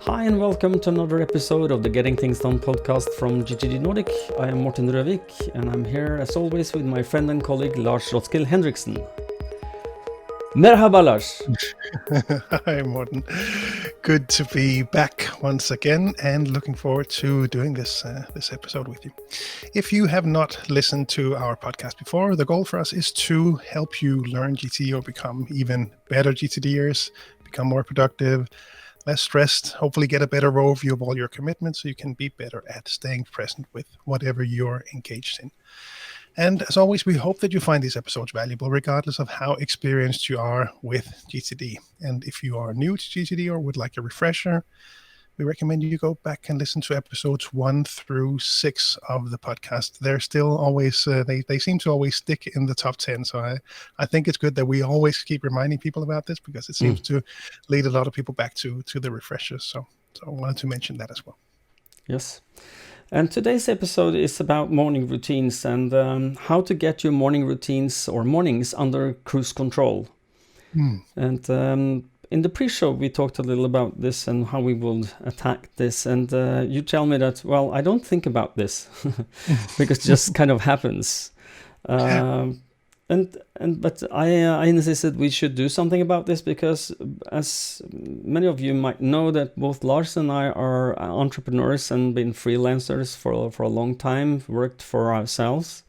Hi and welcome to another episode of the Getting Things Done podcast from GTD Nordic. I am Morten and I'm here as always with my friend and colleague Lars Roskil Hendriksen. Merhaba Lars. Hi Morten, good to be back once again and looking forward to doing this episode with you. If you have not listened to our podcast before, the goal for us is to help you learn GT or become even better GTD'ers, become more productive, less stressed, hopefully get a better overview of all your commitments so you can be better at staying present with whatever you're engaged in. And as always, we hope that you find these episodes valuable, regardless of how experienced you are with GTD. And if you are new to GTD or would like a refresher, we recommend you go back and listen to episodes 1 through 6 of the podcast. They're still always, they seem to always stick in the top 10. So I think it's good that we always keep reminding people about this because it seems to lead a lot of people back to the refreshers. So I wanted to mention that as well. Yes. And today's episode is about morning routines and how to get your morning routines or mornings under cruise control. And in the pre-show, we talked a little about this and how we will attack this. And you tell me that, well, I don't think about this because it just kind of happens. But I insisted we should do something about this because, as many of you might know, that both Lars and I are entrepreneurs and been freelancers for a long time, worked for ourselves.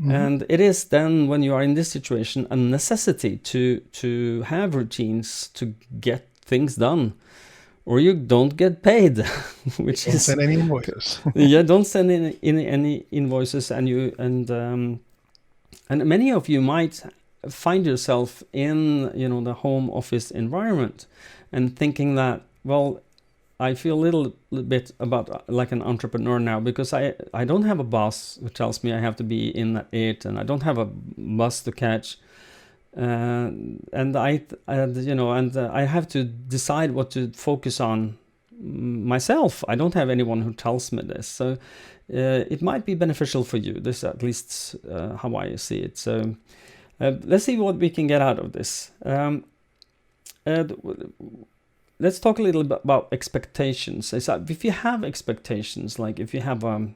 And it is then, when you are in this situation, a necessity to have routines to get things done, or you don't get paid. Which don't send any invoices. Yeah, don't send in any invoices, and many of you might find yourself in, the home office environment and thinking that, well, I feel a little bit about like an entrepreneur now because I don't have a boss who tells me I have to be in at 8 and I don't have a bus to catch. And I have to decide what to focus on myself. I don't have anyone who tells me this. So it might be beneficial for you. This at least how I see it. So let's see what we can get out of this. Let's talk a little bit about expectations. If you have expectations, like if you have a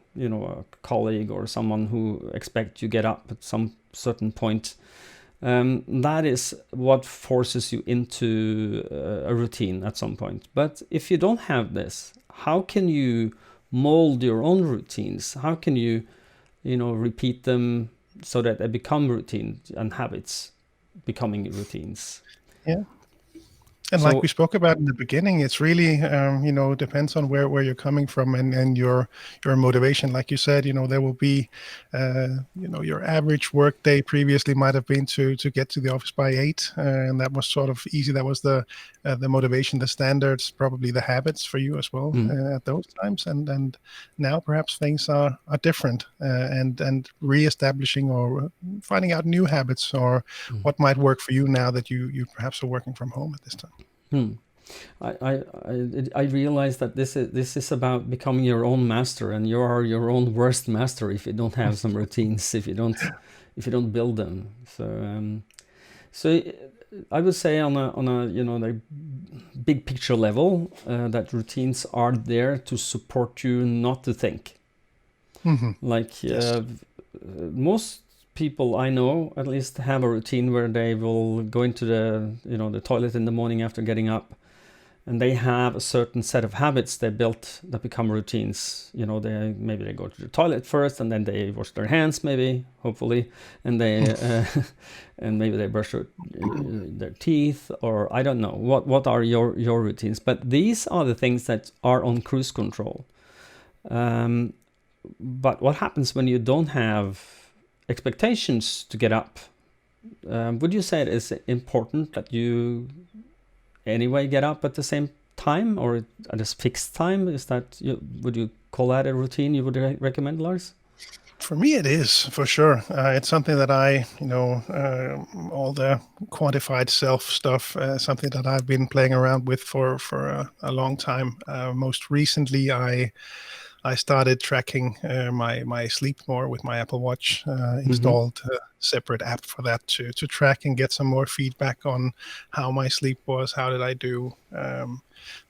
colleague or someone who expects you get up at some certain point, that is what forces you into a routine at some point. But if you don't have this, how can you mold your own routines? How can you, repeat them so that they become routines and habits becoming routines? Yeah. And like we spoke about in the beginning, it's really, depends on where you're coming from and your motivation. Like you said, there will be, your average work day previously might have been to get to the office by 8, and that was sort of easy. That was the motivation, the standards, probably the habits for you as well at those times. And now perhaps things are different, and reestablishing or finding out new habits or what might work for you now that you perhaps are working from home at this time. I realize that this is about becoming your own master, and you are your own worst master if you don't have some routines, if you don't build them. So I would say on a the big picture level that routines are there to support you not to think. Most people I know at least have a routine where they will go into the toilet in the morning after getting up, and they have a certain set of habits they built that become routines. Maybe they go to the toilet first and then they wash their hands, hopefully, and they and maybe they brush their teeth, or I don't know what are your routines. But these are the things that are on cruise control. But what happens when you don't have expectations to get up? Would you say it is important that you anyway get up at the same time or at a fixed time? Would you call that a routine you would recommend, Lars? For me, it is, for sure. It's something that I, all the quantified self stuff, something that I've been playing around with for a long time. Most recently, I I started tracking my sleep more with my Apple Watch. Mm-hmm. Installed a separate app for that to track and get some more feedback on how my sleep was. How did I do?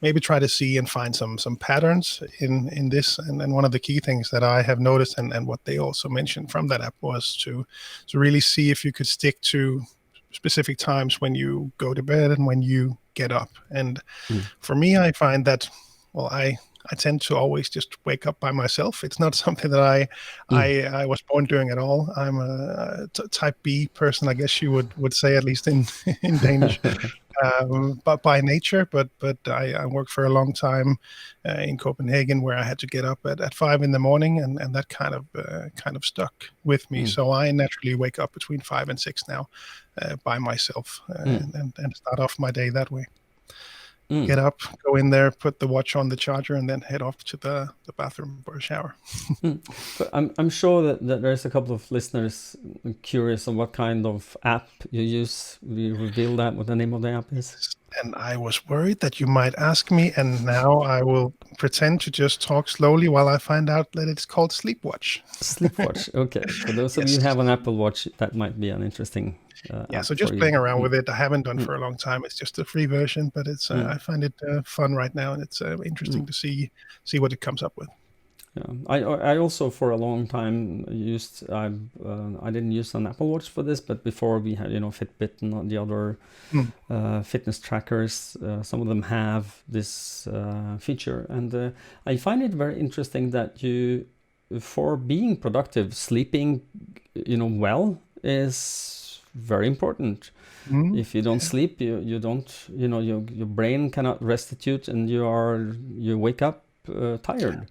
Maybe try to see and find some patterns in this. And one of the key things that I have noticed, and what they also mentioned from that app, was to really see if you could stick to specific times when you go to bed and when you get up. And for me, I find that, well, I tend to always just wake up by myself. It's not something that I was born doing at all. I'm a type B person, I guess you would say, at least in in Danish. But by nature, but I worked for a long time in Copenhagen, where I had to get up at 5 in the morning, and that kind of stuck with me. So I naturally wake up between 5 and 6 now, by myself, and start off my day that way. Get up, go in there, put the watch on the charger, and then head off to the bathroom for a shower. But I'm sure that there's a couple of listeners curious on what kind of app you use. Will you reveal that, what the name of the app is? And I was worried that you might ask me, and now I will pretend to just talk slowly while I find out that it's called Sleepwatch. Sleepwatch, okay. For those of you who have an Apple Watch, that might be an interesting app so just playing around with it. I haven't done for a long time. It's just a free version, but it's I find it fun right now, and it's interesting to see what it comes up with. Yeah, I also for a long time used I didn't use an Apple Watch for this, but before we had Fitbit and the other fitness trackers. Some of them have this feature, and I find it very interesting that you, for being productive, sleeping well is very important. If you don't sleep, you don't your brain cannot restitute, and you wake up tired.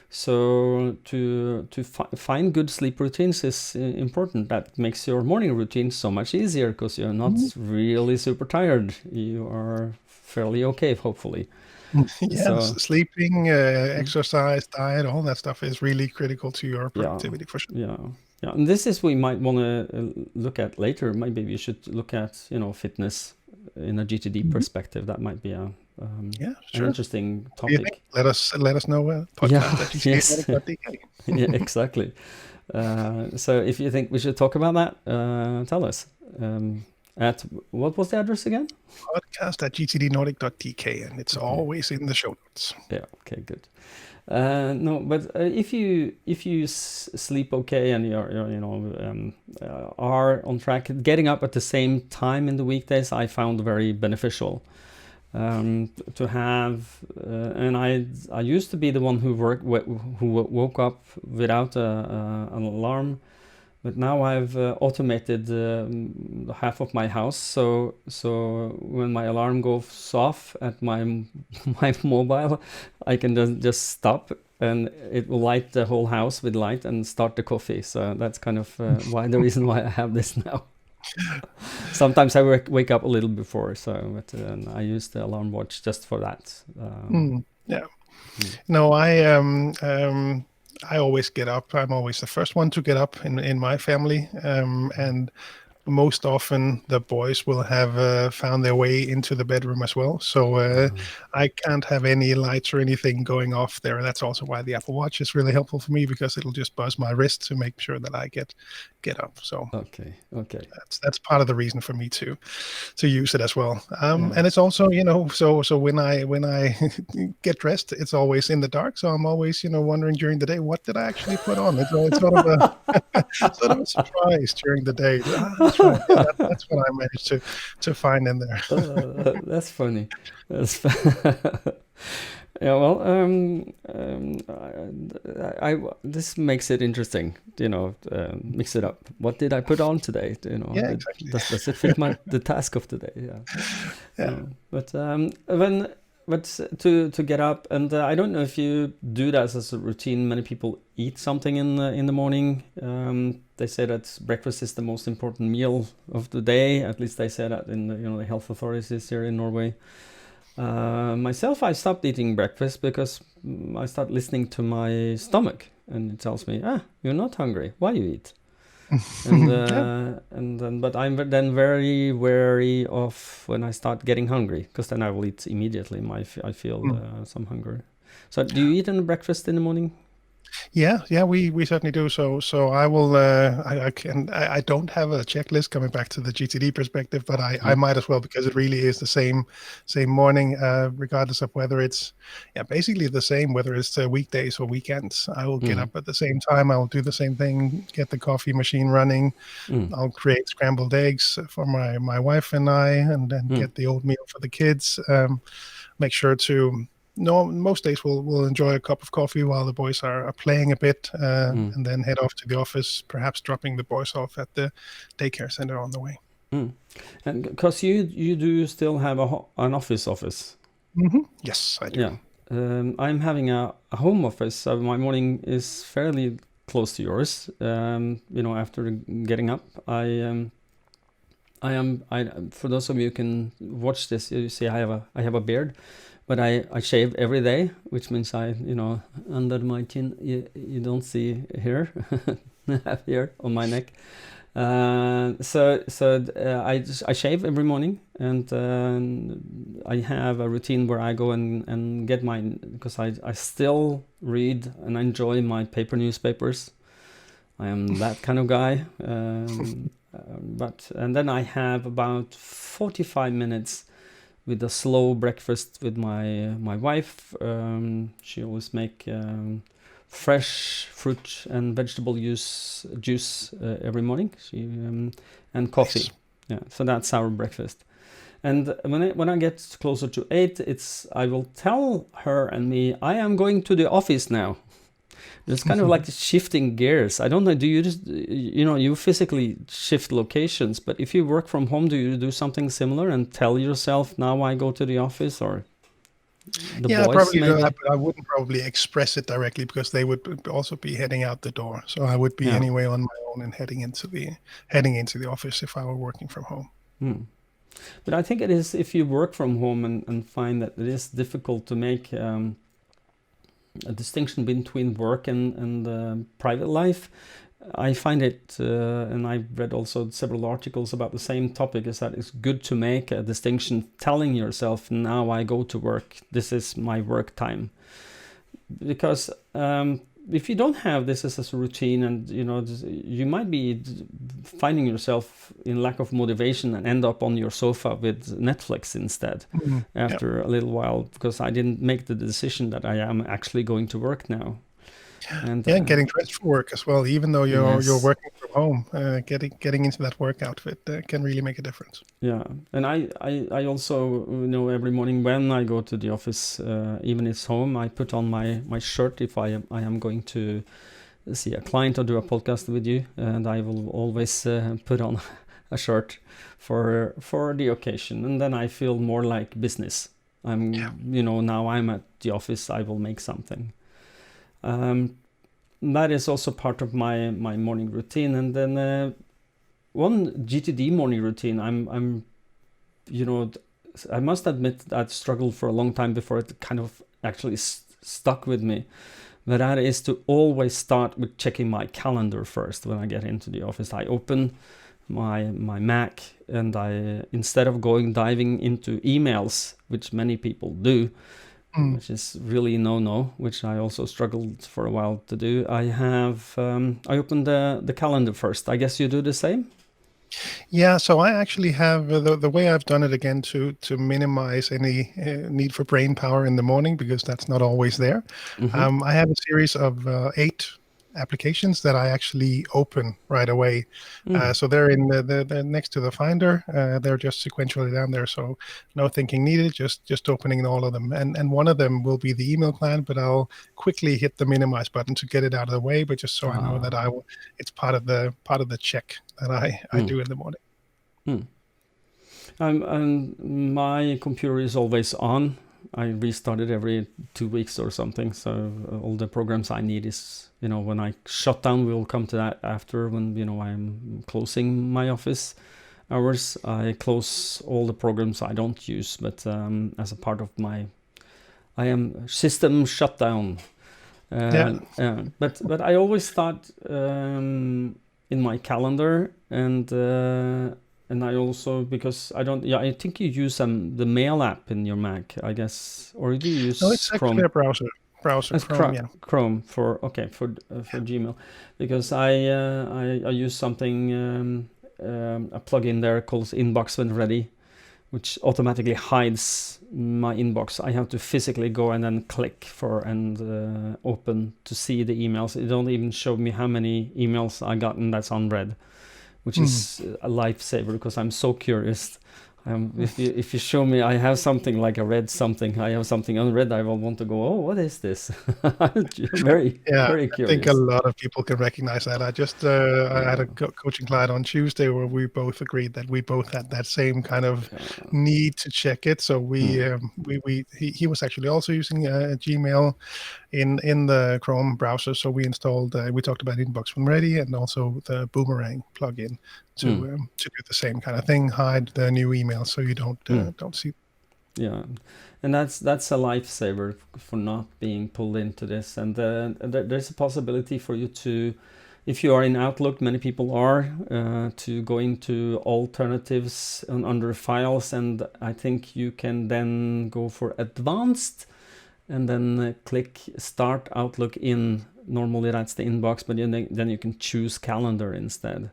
So to find good sleep routines is important. That makes your morning routine so much easier, because you're not really super tired. You are fairly okay, hopefully. Sleeping, exercise, diet, all that stuff is really critical to your productivity, for sure. Yeah, and this is we might want to look at later. Maybe we should look at fitness in a GTD perspective. That might be an interesting topic. Let us know. Podcast yes. Yeah, exactly. So if you think we should talk about that, tell us. At what was the address again? Podcast at gtdnordic.dk, and it's always in the show notes. Yeah. Okay. Good. No, but if you sleep okay and you're are on track, getting up at the same time in the weekdays, I found very beneficial. To have, and I used to be the one who woke up without an alarm, but now I've automated half of my house. So when my alarm goes off at my mobile, I can just stop, and it will light the whole house with light and start the coffee. So that's kind of the reason why I have this now. Sometimes I wake up a little before, but I use the alarm watch just for that. No, I always get up. I'm always the first one to get up in my family, and most often the boys will have found their way into the bedroom as well. So I can't have any lights or anything going off there. That's also why the Apple Watch is really helpful for me, because it'll just buzz my wrist to make sure that I get up. So okay, that's part of the reason for me to use it as well. And it's also so when I get dressed, it's always in the dark. So I'm always wondering during the day, what did I actually put on? It's sort of a surprise during the day. That's right. Yeah, that's what I managed to find in there. That's funny. Yeah, well, this makes it interesting. Mix it up. What did I put on today? Exactly. Does it fit the task of today? Yeah. But to get up, and I don't know if you do that as a routine. Many people eat something in the morning. They say that breakfast is the most important meal of the day. At least they say that in the health authorities here in Norway. Myself, I stopped eating breakfast because I start listening to my stomach, and it tells me, you're not hungry. Why you eat? But I'm then very wary of when I start getting hungry, because then I will eat immediately. I feel some hunger. So do you eat a breakfast in the morning? Yeah, we certainly do. So I will. I don't have a checklist coming back to the GTD perspective, but I Mm, might as well because it really is the same morning, regardless of whether it's basically the same whether it's weekdays or weekends. I will get mm, up at the same time. I will do the same thing. Get the coffee machine running. mm, I'll create scrambled eggs for my wife and I, and then mm, get the oatmeal for the kids. Make sure to no, most days we'll enjoy a cup of coffee while the boys are playing a bit, mm, and then head off to the office, perhaps dropping the boys off at the daycare center on the way. mm. And because you do still have an office. Yes, I do. Yeah. I'm having a home office, so my morning is fairly close to yours. After getting up, I for those of you who can watch this, you see I have a beard, but I shave every day, which means under my chin you don't see hair, I have hair on my neck. I shave every morning, and I have a routine where I go and get mine because I still read and enjoy my paper newspapers. I am that kind of guy. And then I have about 45 minutes with a slow breakfast with my wife. She always make fresh fruit and vegetable juice every morning. And coffee. Nice. Yeah, so that's our breakfast. And when I get closer to 8, I will tell her and me I am going to the office now. It's kind of like shifting gears. I don't know. Do you just you physically shift locations, but if you work from home, do you do something similar and tell yourself now I go to the office, or the Yeah, I boys probably do maybe? that, but I wouldn't probably express it directly because they would also be heading out the door. So I would be Yeah. anyway on my own and heading into the office if I were working from home. Hmm. But I think it is if you work from home and find that it is difficult to make a distinction between work and private life. I find it, and I've read also several articles about the same topic, is that it's good to make a distinction, telling yourself, now I go to work, this is my work time. Because if you don't have this as a routine, and you might be finding yourself in lack of motivation and end up on your sofa with Netflix instead Yeah. after a little while, because I didn't make the decision that I am actually going to work now. And Yeah, and getting dressed for work as well, even though you're yes, working from home, getting into that work outfit can really make a difference. yeah. And I also every morning when I go to the office, even if it's home, I put on my shirt if I am going to see a client or do a podcast with you, and I will always put on a shirt for the occasion, and then I feel more like business. Now I'm at the office, I will make something. That is also part of my morning routine. And then one GTD morning routine, I must admit that I struggled for a long time before it kind of actually stuck with me. But that is to always start with checking my calendar first when I get into the office. I open my Mac, and I, instead of diving into emails, which many people do, which is really no, which I also struggled for a while to do, I opened the calendar first. I guess you do the same? Yeah, so I actually have the way I've done it again to minimize any need for brain power in the morning, because that's not always there. Mm-hmm. I have a series of 8 applications that I actually open right away. So they're in they're next to the Finder. They're just sequentially down there, so no thinking needed. Just opening all of them, and one of them will be the email client, but I'll quickly hit the minimize button to get it out of the way. But just so I know that it's part of the check that I do in the morning. Mm. And my computer is always on. I restart it every 2 weeks or something. So all the programs I need is, when I shut down, we'll come to that after, when, I'm closing my office hours. I close all the programs I don't use, but as a part of I am system shutdown. But I always start in my calendar, and I also, because I don't, I think you use the mail app in your Mac, I guess, or do you No, use it's actually Chrome? a browser. browser, As Chrome, yeah. Chrome for Gmail, because I use something a plugin there called Inbox When Ready, which automatically hides my inbox. I have to physically go and then click for and open to see the emails. It don't even show me how many emails I gotten that's unread, which is a lifesaver because I'm so curious. If you show me I have something like I read something, I have something unread, I will want to go, oh, what is this? Very I curious. think a lot of people can recognize that. I had a coaching client on Tuesday where we both agreed that we both had that same kind of need to check it. So he was actually also using Gmail in the Chrome browser. So we installed, we talked about Inbox When Ready and also the Boomerang plugin to do the same kind of thing, hide the new emails so you don't see. Yeah, and that's a lifesaver for not being pulled into this. And there's a possibility for you to, if you are in Outlook, many people are, to go into alternatives under files, and I think you can then go for advanced and then click start Outlook in. Normally that's the inbox, but then you can choose calendar instead.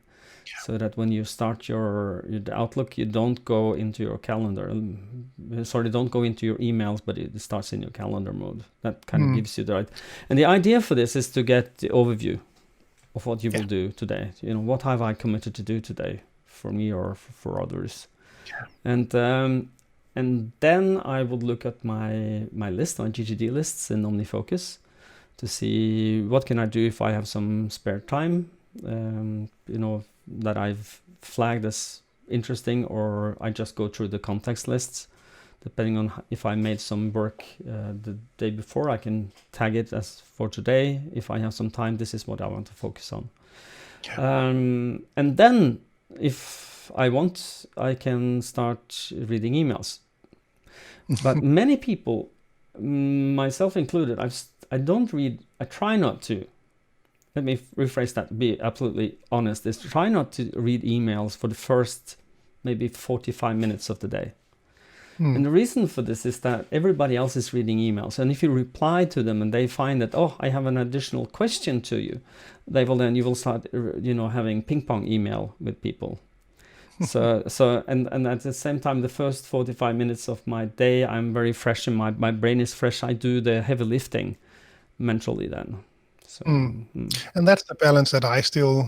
So that when you start your Outlook, you don't go into your calendar. Don't go into your emails, but it starts in your calendar mode. That kind of gives you the right. And the idea for this is to get the overview of what you will do today. What have I committed to do today for me or for others? Yeah. And then I would look at my list, my GTD lists in OmniFocus to see what can I do if I have some spare time. That I've flagged as interesting, or I just go through the context lists. Depending on if I made some work the day before, I can tag it as for today. If I have some time, this is what I want to focus on. And then if I want, I can start reading emails. But many people, myself included, I try not to. Let me rephrase that, be absolutely honest, is try not to read emails for the first maybe 45 minutes of the day. And the reason for this is that everybody else is reading emails. And if you reply to them and they find that, oh, I have an additional question to you, you will start, having ping pong email with people. And at the same time, the first 45 minutes of my day, I'm very fresh and my brain is fresh. I do the heavy lifting mentally then. So, And that's the balance that I still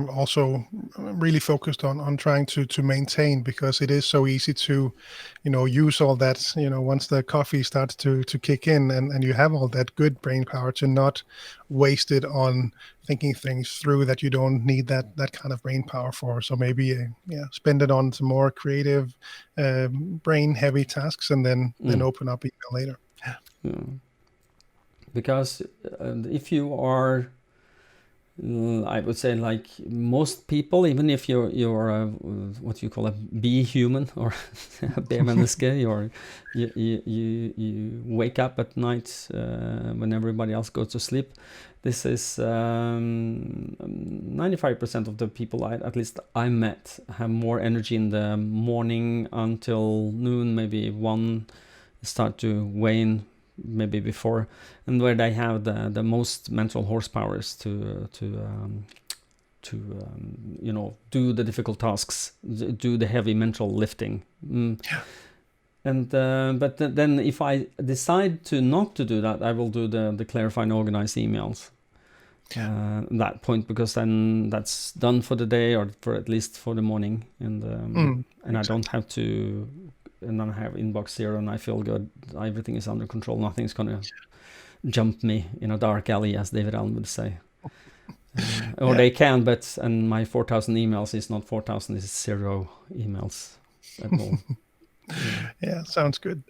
also really focused on trying to maintain, because it is so easy to, use all that, once the coffee starts to kick in and you have all that good brain power, to not waste it on thinking things through that you don't need that kind of brain power for. So maybe spend it on some more creative brain heavy tasks and then open up email later. Yeah. Because if you are, I would say, like most people, even if you're a, what you call a bee human or a bearmenneske, or you wake up at night when everybody else goes to sleep. This is 95% of the people at least I met have more energy in the morning until noon, maybe 1 start to wane. Maybe before, and where they have the most mental horsepower to do the difficult tasks, do the heavy mental lifting. And but then if I decide to not to do that, I will do the clarify and organize emails. That point, because then that's done for the day, or for at least for the morning, and exactly. I don't have to. And then I have inbox zero and I feel good. Everything is under control. Nothing's going to jump me in a dark alley, as David Allen would say. Or they can, but and my 4,000 emails is not 4,000, it's 0 emails at all. Yeah, sounds good.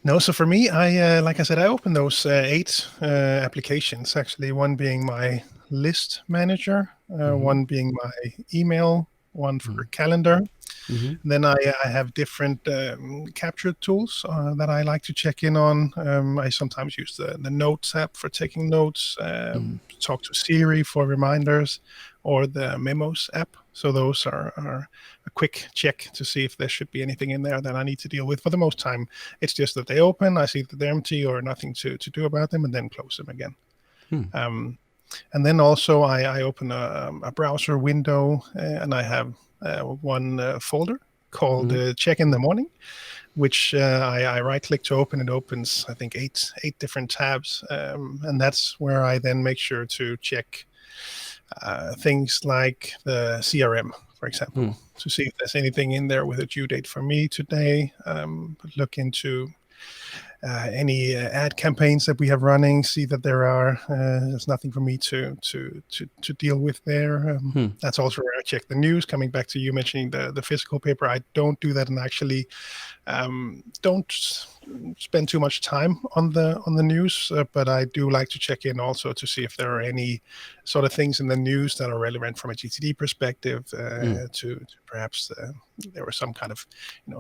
No, so for me, I like I said, I opened those 8 applications, actually, one being my list manager, one being my email, one for calendar. Then I have different capture tools that I like to check in on. I sometimes use the Notes app for taking notes, talk to Siri for reminders, or the Memos app. So those are a quick check to see if there should be anything in there that I need to deal with. For the most time, it's just that they open, I see that they're empty or nothing to do about them, and then close them again. And then also I open a browser window, and I have one folder called Check in the Morning, which I right-click to open. It opens, I think, eight different tabs, and that's where I then make sure to check things like the CRM, for example, to see if there's anything in there with a due date for me today. Look into any ad campaigns that we have running, see that there's nothing for me to deal with there. That's also where I check the news. Coming back to you mentioning the physical paper, I don't do that, and actually don't spend too much time on the news, but I do like to check in also to see if there are any sort of things in the news that are relevant from a GTD perspective, to perhaps there was some kind of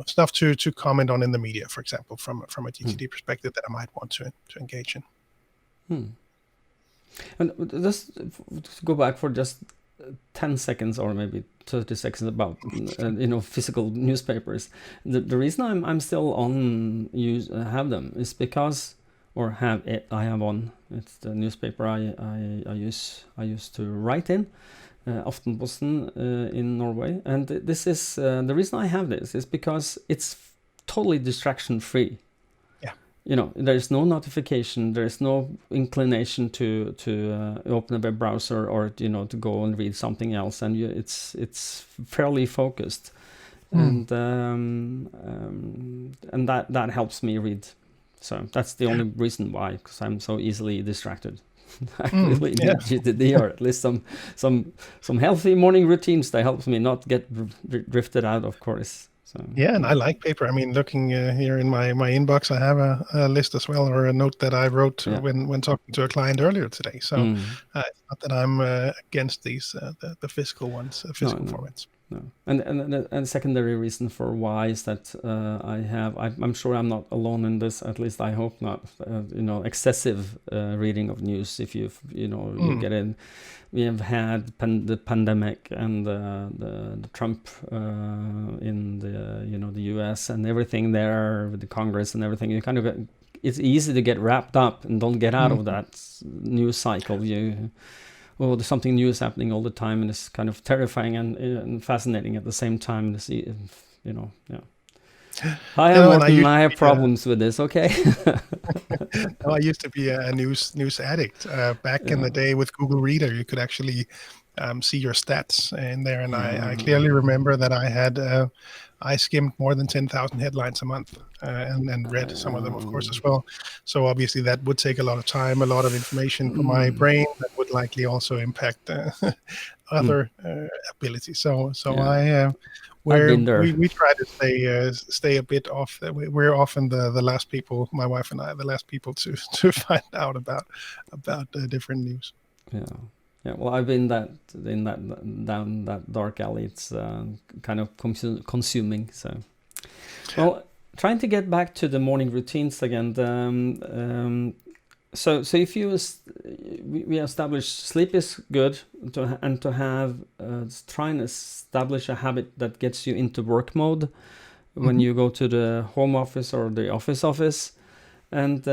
stuff to comment on in the media, for example, from a GTD perspective that I might want to engage in. And just to go back for just 10 seconds or maybe 30 seconds about physical newspapers. The reason I'm still on have them is because, or have it, I have on, it's the newspaper I used to write in, Aftenposten in Norway, and this is the reason I have this is because it's totally distraction free. There's no notification, there's no inclination to open a web browser or to go and read something else, and it's fairly focused, and that helps me read. So that's the only reason why, because I'm so easily distracted. I really need GTD, or at least some healthy morning routines that helps me not get drifted out, of course. So, and I like paper. I mean, looking here in my inbox, I have a list as well, or a note that I wrote when talking to a client earlier today. So it's not that I'm against these the physical ones, physical formats. No. And secondary reason for why is that I'm sure I'm not alone in this. At least I hope not. Excessive reading of news. If you get in. We have had the pandemic and the Trump in the U.S. and everything there with the Congress and everything. You kind of it's easy to get wrapped up and don't get out of that news cycle. There's something new is happening all the time, and it's kind of terrifying and fascinating at the same time to see. Hi, Morten. I have problems with this. Okay. I used to be a news addict. Back in the day with Google Reader, you could actually see your stats in there, and I clearly remember that I skimmed more than 10,000 headlines a month, and read some of them, of course, as well. So obviously that would take a lot of time, a lot of information for my brain that would likely also impact other abilities. So we try to stay a bit off. We're often the last people, my wife and I, the last people to find out about different news. Yeah, well, I've been down that dark alley. It's kind of consuming. So, well, trying to get back to the morning routines again. So if we establish sleep is good, to have try and establish a habit that gets you into work mode when you go to the home office or the office, and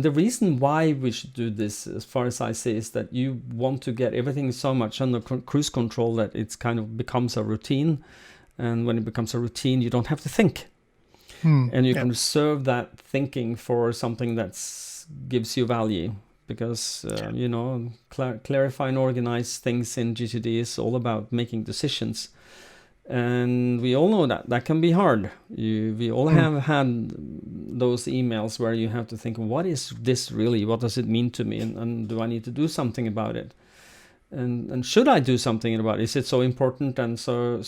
the reason why we should do this, as far as I see, is that you want to get everything so much under cruise control that it's kind of becomes a routine. And when it becomes a routine, you don't have to think. And you can reserve that thinking for something that gives you value. Because, clarify and organize things in GTD is all about making decisions. And we all know that can be hard. We all have had those emails where you have to think, what is this really? What does it mean to me? And do I need to do something about it? And should I do something about it? Is it so important and so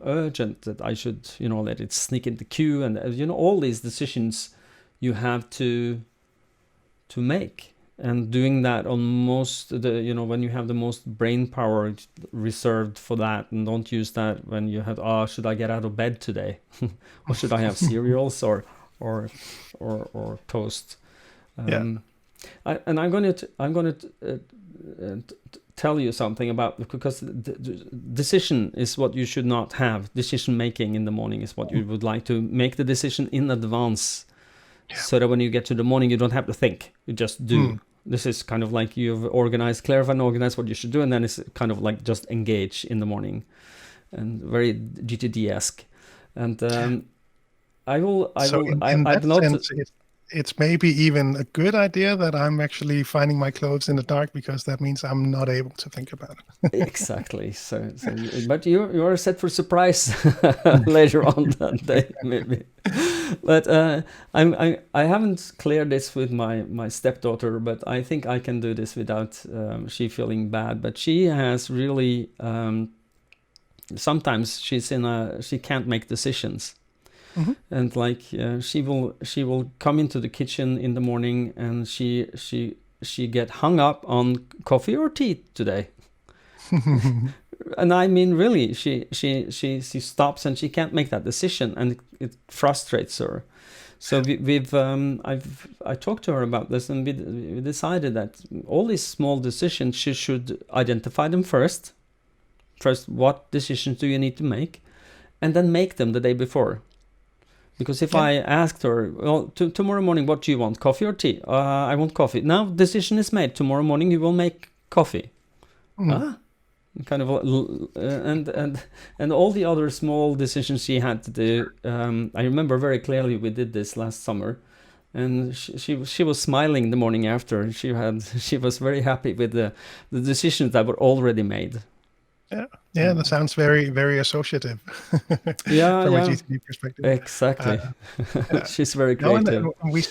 urgent that I should, let it sneak in the queue? And, all these decisions you have to make. And doing that on most, when you have the most brain power reserved for that, and don't use that when you have, should I get out of bed today? Or should I have cereals or toast? I'm going to tell you something about, because the decision is what you should not have. Decision making in the morning is what you would like to make the decision in advance, so that when you get to the morning, you don't have to think. You just do. This is kind of like you've clarify and organize what you should do, and then it's kind of like just engage in the morning, and very GTD-esque. And I've noticed. It's maybe even a good idea that I'm actually finding my clothes in the dark, because that means I'm not able to think about it. Exactly. So but you're set for surprise later on that day, maybe. But I haven't cleared this with my stepdaughter, but I think I can do this without she feeling bad. But she has really sometimes she can't make decisions. And like she will come into the kitchen in the morning, and she get hung up on coffee or tea today. And I mean, really, she stops and she can't make that decision, and it frustrates her. So I talked to her about this, and we decided that all these small decisions, she should identify them first. First, what decisions do you need to make, and then make them the day before. Because if I asked her, well, tomorrow morning, what do you want, coffee or tea? I want coffee. Now decision is made. Tomorrow morning you will make coffee. Kind of, and all the other small decisions she had to do. I remember very clearly we did this last summer, and she was smiling the morning after. She was very happy with the decisions that were already made. Yeah, that sounds very, very associative. From a GTD perspective. Exactly. She's very creative. No, and we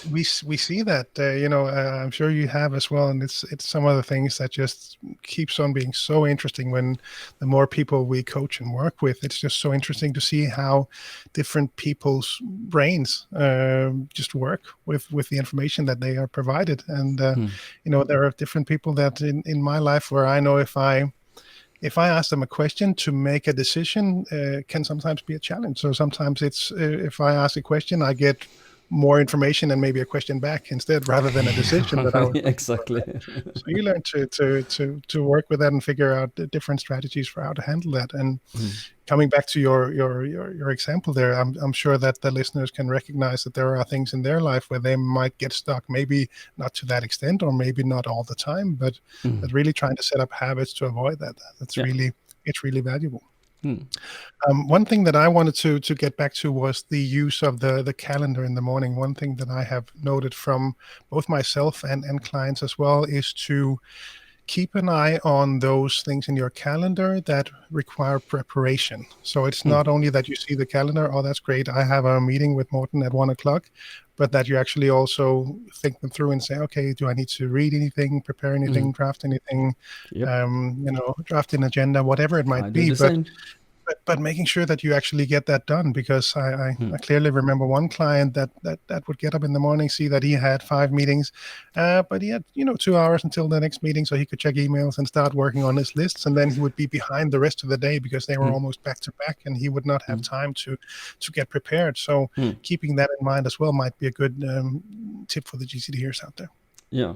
see that. I'm sure you have as well, and it's some of the things that just keeps on being so interesting. When the more people we coach and work with, it's just so interesting to see how different people's brains just work with the information that they are provided. And there are different people that in my life where I know if I ask them a question to make a decision, can sometimes be a challenge. So sometimes it's if I ask a question, I get more information and maybe a question back instead, rather than a decision that I was exactly. So you learn to work with that and figure out the different strategies for how to handle that. And coming back to your example there, I'm sure that the listeners can recognize that there are things in their life where they might get stuck, maybe not to that extent, or maybe not all the time, but really trying to set up habits to avoid that. That's really valuable. One thing that I wanted to get back to was the use of the calendar in the morning. One thing that I have noted from both myself and clients as well is to keep an eye on those things in your calendar that require preparation. So it's not only that you see the calendar, oh, that's great, I have a meeting with Morten at 1:00, but that you actually also think them through and say, okay, do I need to read anything, prepare anything, draft anything, draft an agenda, whatever it might be. But making sure that you actually get that done, because I clearly remember one client that would get up in the morning, see that he had 5 meetings, but he had 2 hours until the next meeting, so he could check emails and start working on his lists, and then he would be behind the rest of the day because they were almost back to back, and he would not have time to get prepared. So keeping that in mind as well might be a good tip for the GTD'ers out there. Yeah,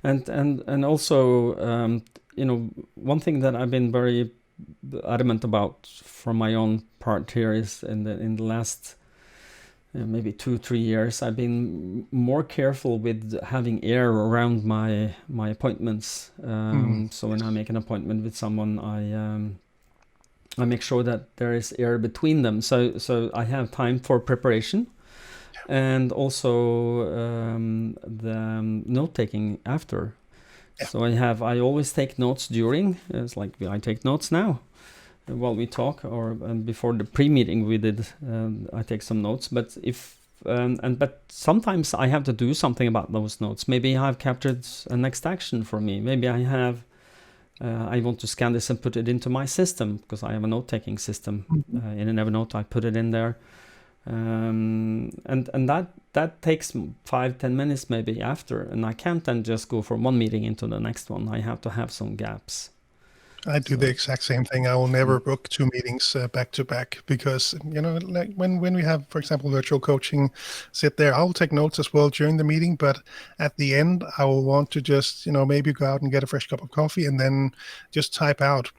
and also one thing that I've been very adamant about from my own part here is in the last maybe 2-3 years, I've been more careful with having air around my appointments. So when I make an appointment with someone, I make sure that there is air between them, so I have time for preparation, and also the note taking after. So I always take notes during. It's like I take notes now while we talk, or before the pre-meeting we did. I take some notes, but but sometimes I have to do something about those notes. Maybe I've captured a next action for me. Maybe I want to scan this and put it into my system, because I have a note-taking system in an Evernote. I put it in there. And that takes 5-10 minutes maybe after, and I can't then just go from one meeting into the next one. I have to have some gaps. I do the exact same thing. I will never book two meetings back to back because, like when we have, for example, virtual coaching, sit there, I'll take notes as well during the meeting, but at the end, I will want to just, maybe go out and get a fresh cup of coffee and then just type out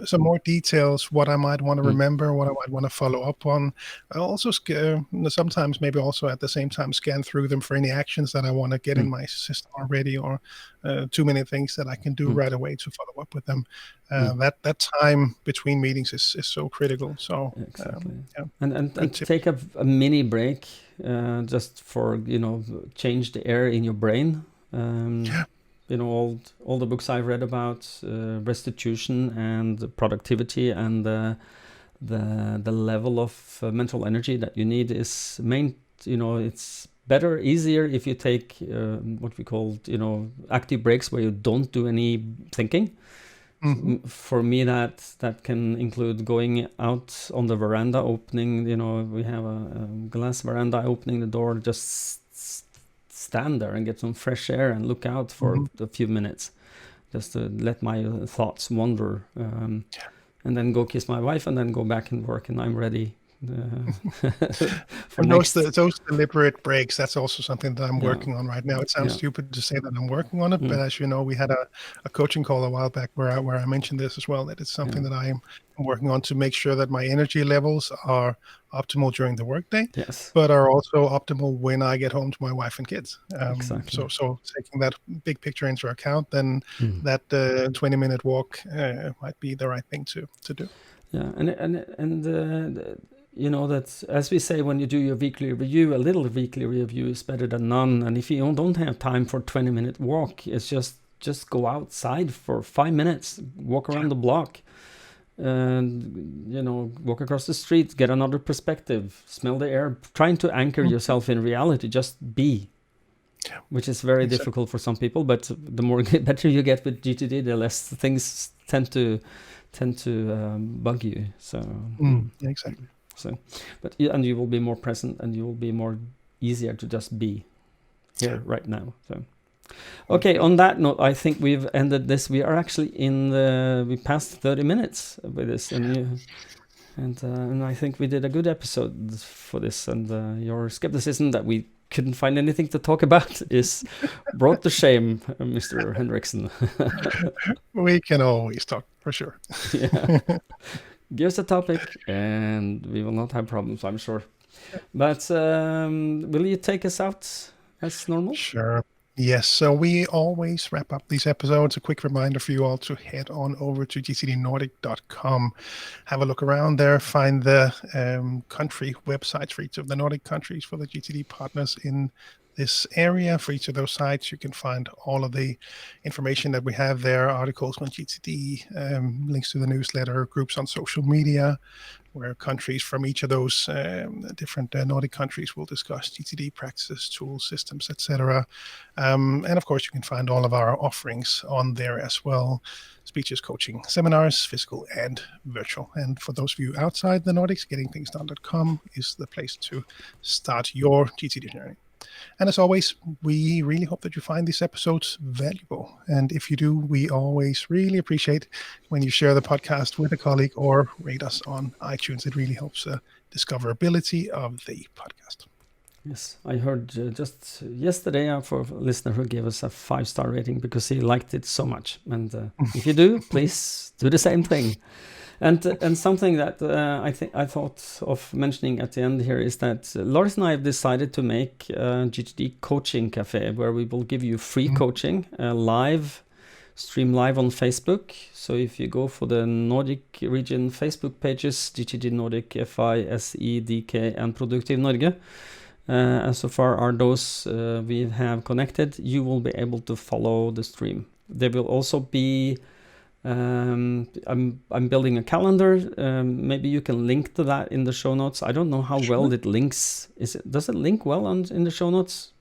some more details, what I might want to remember, what I might want to follow up on. I also sometimes maybe also at the same time scan through them for any actions that I want to get in my system already, or too many things that I can do right away to follow up with them. That time between meetings is so critical. So exactly, and take a mini break, just for change the air in your brain. All the books I've read about restitution and productivity and the level of mental energy that you need is it's better, easier if you take what we call active breaks where you don't do any thinking. For me, that can include going out on the veranda, opening, we have a glass veranda, opening the door, just stand there and get some fresh air and look out for a few minutes, just to let my thoughts wander, and then go kiss my wife and then go back and work, and I'm ready. For those deliberate breaks, that's also something that I'm working on right now. It sounds stupid to say that I'm working on it, but as you know, we had a coaching call a while back where I mentioned this as well, that it's something that I am working on to make sure that my energy levels are optimal during the workday, but are also optimal when I get home to my wife and kids. Exactly. So taking that big picture into account, then that 20-minute walk might be the right thing to do. Yeah, and that, as we say, when you do your weekly review, a little weekly review is better than none. And if you don't have time for a 20-minute walk, it's just go outside for 5 minutes, walk around the block, and walk across the street, get another perspective, smell the air, trying to anchor yourself in reality, just be. Which is very difficult for some people, but the more better you get with GTD, the less things tend to bug you. So exactly. So, but and you will be more present, and you will be more easier to just be here right now. So, okay. On that note, I think we've ended this. We are actually we passed 30 minutes with this, and I think we did a good episode for this. And your skepticism that we couldn't find anything to talk about is brought to shame, Mr. Henriksen. We can always talk, for sure. Give us a topic and we will not have problems, I'm sure. But will you take us out as normal? Sure. Yes, so we always wrap up these episodes. A quick reminder for you all to head on over to gtdnordic.com. Have a look around there, find the country websites for each of the Nordic countries for the GTD partners in this area. For each of those sites, you can find all of the information that we have there, articles on GTD, links to the newsletter, groups on social media, where countries from each of those different Nordic countries will discuss GTD practices, tools, systems, etc. And of course, you can find all of our offerings on there as well. Speeches, coaching, seminars, physical and virtual. And for those of you outside the Nordics, gettingthingsdone.com is the place to start your GTD journey. And as always, we really hope that you find these episodes valuable. And if you do, we always really appreciate when you share the podcast with a colleague or rate us on iTunes. It really helps discoverability of the podcast. Yes, I heard just yesterday for a listener who gave us a 5-star rating because he liked it so much. And if you do, please do the same thing. And something that I thought of mentioning at the end here is that Lars and I have decided to make a GTD coaching cafe where we will give you free coaching stream live on Facebook. So if you go for the Nordic region Facebook pages, GTD Nordic, FISEDK and Produktiv Norge, and so far are those we have connected, you will be able to follow the stream. There will also be I'm building a calendar. Maybe you can link to that in the show notes. I don't know how well it links. Does it link well in the show notes?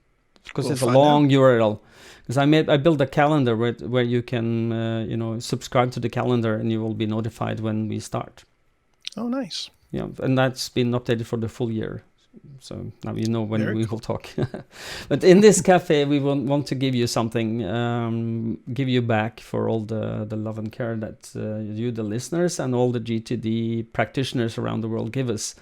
Because it's a long URL. Because I built a calendar where you can subscribe to the calendar and you will be notified when we start. Oh, nice. Yeah, and that's been updated for the full year. So now you know when Very we cool. will talk. But in this cafe, we want to give you something, give you back for all the love and care that you, the listeners, and all the GTD practitioners around the world give us.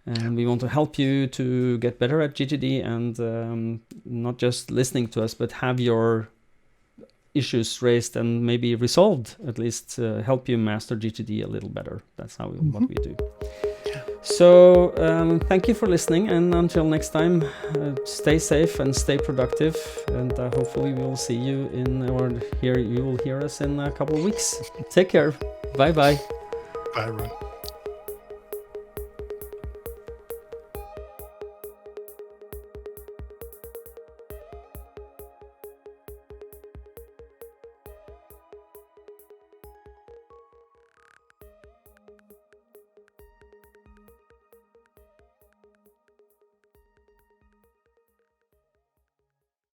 And we want to help you to get better at GTD and not just listening to us, but have your issues raised and maybe resolved, at least help you master GTD a little better. That's how what we do. So thank you for listening, and until next time, stay safe and stay productive, and hopefully we will see you you will hear us in a couple of weeks. Take care. Bye bye. Bye, everyone.